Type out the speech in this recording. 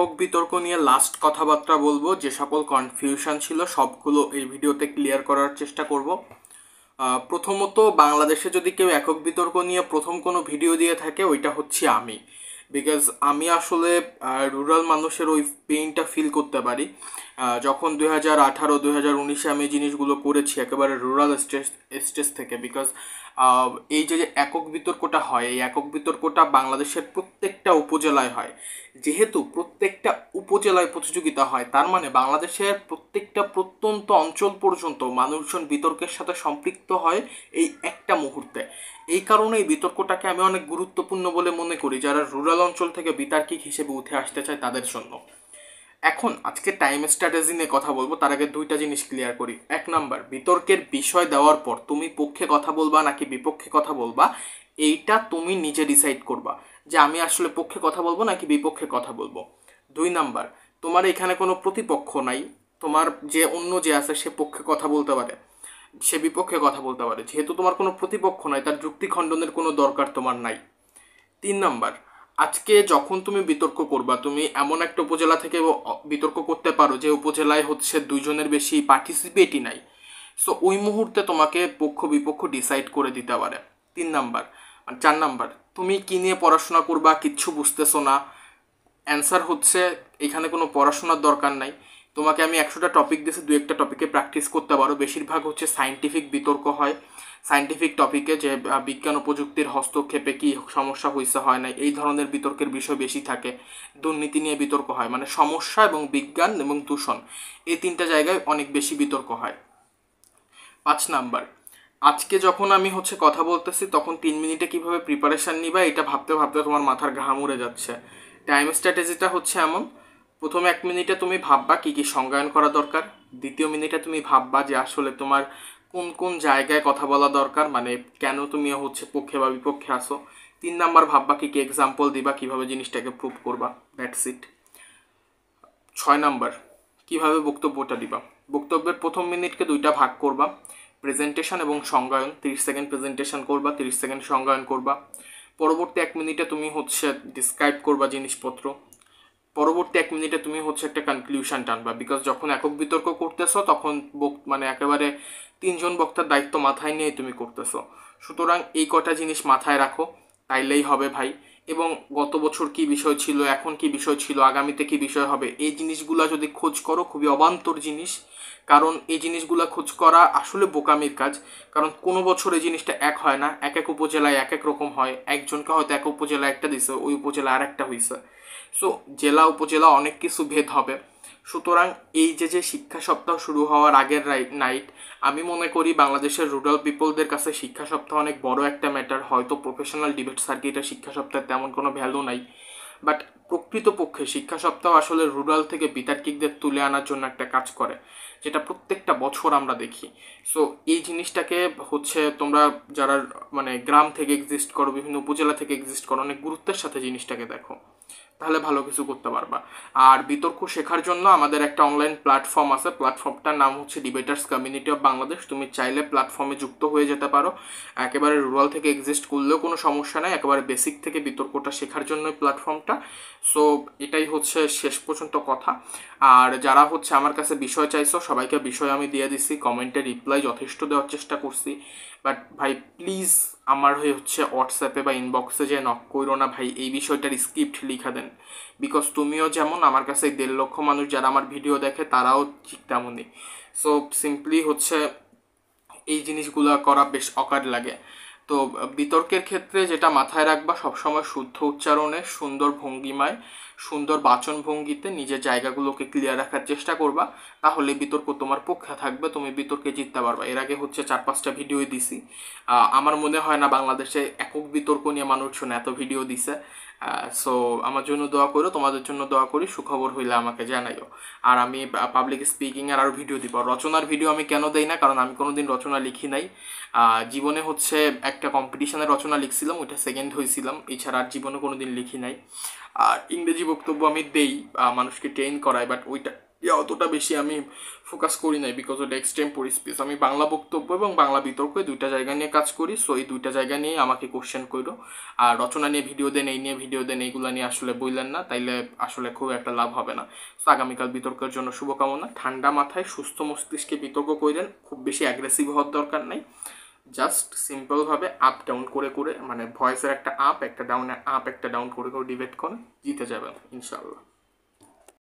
একক বিতর্ক নিয়ে লাস্ট কথাবার্তা বলবো। যে সকল কনফিউশন ছিল সবগুলো এই ভিডিওতে ক্লিয়ার করার চেষ্টা করব। প্রথমত, বাংলাদেশে যদি কেউ একক বিতর্ক নিয়ে প্রথম কোনো ভিডিও দিয়ে থাকে ওইটা হচ্ছে আমি। বিকজ আমি আসলে রুরাল মানুষের ওই পেইনটা ফিল করতে পারি। যখন 2018 2019-এ আমি জিনিসগুলো করেছি একেবারে রুরাল স্টেজ থেকে। বিকজ এই যে একক বিতর্কটা হয়, এই একক বিতর্কটা বাংলাদেশের প্রত্যেকটা উপজেলায় হয়। যেহেতু প্রত্যেকটা উপজেলায় প্রতিযোগিতা হয়, তার মানে বাংলাদেশের প্রত্যেকটা প্রত্যন্ত অঞ্চল পর্যন্ত মানুষজন বিতর্কের সাথে সম্পৃক্ত হয় এই একটা মুহূর্তে। এই কারণে এই বিতর্কটাকে আমি অনেক গুরুত্বপূর্ণ বলে মনে করি যারা রুরাল অঞ্চল থেকে বিতার্কিক হিসেবে উঠে আসতে চায় তাদের জন্য। এখন আজকে টাইম স্ট্র্যাটেজি নিয়ে কথা বলবো, তার আগে দুইটা জিনিস ক্লিয়ার করি। এক নাম্বার, বিতর্কের বিষয় দেওয়ার পর তুমি পক্ষে কথা বলবা নাকি বিপক্ষে কথা বলবা, এইটা তুমি নিজে ডিসাইড করবা যে আমি আসলে পক্ষে কথা বলবো নাকি বিপক্ষে কথা বলবো। দুই নাম্বার, তোমার এখানে কোনো প্রতিপক্ষ নাই, তোমার যে অন্য যে আছে সে পক্ষে কথা বলতে পারে, সে বিপক্ষে কথা বলতে পারে। যেহেতু তোমার কোনো প্রতিপক্ষ নাই, তার যুক্তি খণ্ডনের কোনো দরকার তোমার নাই। তিন নাম্বার, আজকে যখন তুমি বিতর্ক করবা, তুমি এমন একটা উপজেলা থেকে বিতর্ক করতে পারো যে উপজেলায় হচ্ছে দুইজনের বেশি পার্টিসিপেটই নাই। সো ওই মুহূর্তে তোমাকে পক্ষ বিপক্ষ ডিসাইড করে দিতে পারে। তিন নাম্বার। চার নাম্বার, তুমি কি নিয়ে পড়াশোনা করবা কিচ্ছু বুঝতেছো না, অ্যান্সার হচ্ছে এখানে কোনো পড়াশোনার দরকার নাই। তোমাকে আমি 100টা টপিক দিয়েছি, দু একটা টপিকে প্র্যাকটিস করতে পারো। বেশিরভাগ হচ্ছে সায়েন্টিফিক বিতর্ক হয়, সায়েন্টিফিক টপিকে, যে বিজ্ঞান ও প্রযুক্তির হস্তক্ষেপে কি সমস্যা হয়েছে হয় না, এই ধরনের বিতর্কের বিষয় বেশি থাকে। দুর্নীতি নিয়ে বিতর্ক হয়, মানে সমস্যা এবং বিজ্ঞান এবং দূষণ, এই তিনটা জায়গায় অনেক বেশি বিতর্ক হয়। 5 নাম্বার, আজকে যখন আমি হচ্ছে কথা বলতেছি তখন 3 মিনিটে কিভাবে প্রিপারেশান নিবা এটা ভাবতে ভাবতে তোমার মাথার ঘাম উড়ে যাচ্ছে। টাইম স্ট্র্যাটেজিটা হচ্ছে এমন, প্রথম 1 মিনিটে তুমি ভাববা কী কী সংজ্ঞায়ন করা দরকার। দ্বিতীয় মিনিটে তুমি ভাববা যে আসলে তোমার কোন কোন জায়গায় কথা বলা দরকার, মানে কেন তুমি হচ্ছে পক্ষে বা বিপক্ষে আসো। 3 নাম্বার, ভাববা কী কী এক্সাম্পল দিবা, কীভাবে জিনিসটাকে প্রুভ করবা। That's it. 6 নাম্বার, কীভাবে বক্তব্যটা দিবা। বক্তব্যের প্রথম মিনিটকে দুইটা ভাগ করবা, প্রেজেন্টেশন এবং সংজ্ঞায়ন। 30 সেকেন্ড প্রেজেন্টেশন করবা, 30 সেকেন্ড সংজ্ঞায়ন করবা। পরবর্তী 1 মিনিটে তুমি হচ্ছে ডিসক্রাইব করবা জিনিসপত্র। পরবর্তী 1 মিনিটে তুমি হচ্ছে একটা কনক্লুশন টানবা। বিকজ যখন একক বিতর্ক করতেছো তখন মানে একেবারে 3 জন বক্তার দায়িত্ব মাথায় নিয়ে তুমি করতেছো। সুতরাং এই কটা জিনিস মাথায় রাখো, তাইলেই হবে ভাই। এবং গত বছর কি বিষয় ছিল, এখন কি বিষয় ছিল, আগামীতে কি বিষয় হবে, এই জিনিসগুলো যদি খোঁজ করো, খুবই অবান্তর জিনিস। কারণ এই জিনিসগুলো খোঁজ করা আসলে বোকামির কাজ। কারণ কোনো বছর এই জিনিসটা এক হয় না, এক এক উপজেলায় এক এক রকম হয়। একজনকে হয়তো এক উপজেলায় একটা দিছে, ওই উপজেলায় আর একটা হয়েছে। সো জেলা উপজেলা অনেক কিছু ভেদ হবে। সুতরাং এই যে শিক্ষা সপ্তাহ শুরু হওয়ার আগের নাইট, আমি মনে করি বাংলাদেশের রুরাল পিপলদের কাছে শিক্ষা সপ্তাহ অনেক বড় একটা ম্যাটার। হয়তো প্রফেশনাল ডিবেট সার্কিটে শিক্ষা সপ্তাহে তেমন কোনো ভ্যালু নাই, বাট প্রকৃতপক্ষে শিক্ষা সপ্তাহ আসলে রুরাল থেকে বিতার্কিকদের তুলে আনার জন্য একটা কাজ করে, যেটা প্রত্যেকটা বছর আমরা দেখি। সো এই জিনিসটাকে হচ্ছে তোমরা যারা মানে গ্রাম থেকে এক্সিস্ট করো, বিভিন্ন উপজেলা থেকে এক্সিস্ট করো, অনেক গুরুত্বের সাথে জিনিসটাকে দেখো, তাহলে ভালো কিছু করতে পারবা। আর বিতর্ক শেখার জন্য আমাদের একটা অনলাইন প্ল্যাটফর্ম আছে, প্ল্যাটফর্মটার নাম হচ্ছে ডিবেটার্স কমিউনিটি অফ বাংলাদেশ। তুমি চাইলে প্ল্যাটফর্মে যুক্ত হয়ে যেতে পারো। একেবারে রুরাল থেকে এক্সিস্ট করলেও কোনো সমস্যা নাই, একেবারে বেসিক থেকে বিতর্কটা শেখার জন্য প্ল্যাটফর্মটা। সো এটাই হচ্ছে শেষ পর্যন্ত কথা। আর যারা হচ্ছে আমার কাছে বিষয় চাইছো সবাইকে বিষয় আমি দিয়ে দিছি, কমেন্টে রিপ্লাই যথেষ্ট দেওয়ার চেষ্টা করছি। বাট ভাই প্লিজ আমার হয়ে হচ্ছে হোয়াটসঅ্যাপে বা ইনবক্সে যে নক করো না ভাই, এই বিষয়টার স্ক্রিপ্ট লিখা দেন। বিকজ তুমিও যেমন, আমার কাছে 1.5 লক্ষ মানুষ যারা আমার ভিডিও দেখে তারাও ঠিক তেমনই। সো সিম্পলি হচ্ছে এই জিনিসগুলো করা বেশ অকার লাগে। তো বিতর্কের ক্ষেত্রে যেটা মাথায় রাখবা, সবসময় শুদ্ধ উচ্চারণে, সুন্দর ভঙ্গিমায়, সুন্দর বাচন ভঙ্গিতে নিজের জায়গাগুলোকে ক্লিয়ার রাখার চেষ্টা করবা, তাহলে বিতর্ক তোমার পক্ষে থাকবে, তুমি বিতর্কে জিততে পারবা। এর আগে হচ্ছে 4-5টা ভিডিওই দিছি। আমার মনে হয় না বাংলাদেশে একক বিতর্ক নিয়ে মানুষজন এত ভিডিও দিছে। সো আমার জন্য দোয়া করো, তোমাদের জন্য দোয়া করি, সুখবর হইলে আমাকে জানাইও। আর আমি পাবলিক স্পিকিংয়ের আরও ভিডিও দিব। রচনার ভিডিও আমি কেন দেই না, কারণ আমি কোনোদিন রচনা লিখি নাই। জীবনে হচ্ছে একটা কম্পিটিশনের রচনা লিখছিলাম, ওইটা সেকেন্ড হয়েছিলাম, এছাড়া আর জীবনে কোনোদিন লিখি নাই। আর ইংরেজি বক্তব্য আমি দেই, মানুষকে ট্রেন করাই, বাট ওইটা অতটা বেশি আমি ফোকাস করি নাই, বিকজ ওটা এক্সটেম্পোর স্পিচ। আমি বাংলা বক্তব্য এবং বাংলা বিতর্ক দুইটা জায়গা নিয়ে কাজ করি, সো এই দুইটা জায়গা নিয়ে আমাকে কোশ্চেন করো। আর রচনা নিয়ে ভিডিও দেন, এই নিয়ে ভিডিও দেন, এইগুলো নিয়ে আসলে বললেন না, তাইলে আসলে খুব একটা লাভ হবে না। তো আগামীকাল বিতর্কের জন্য শুভকামনা। ঠান্ডা মাথায় সুস্থ মস্তিষ্কে বিতর্ক করেন, খুব বেশি অ্যাগ্রেসিভ হওয়ার দরকার নাই, জাস্ট সিম্পলভাবে আপ ডাউন করে করে, মানে ভয়েসের একটা আপ একটা ডাউন, আপ একটা ডাউন করে করে ডিবেট করেন, জিতে যাবেন ইনশাআল্লাহ।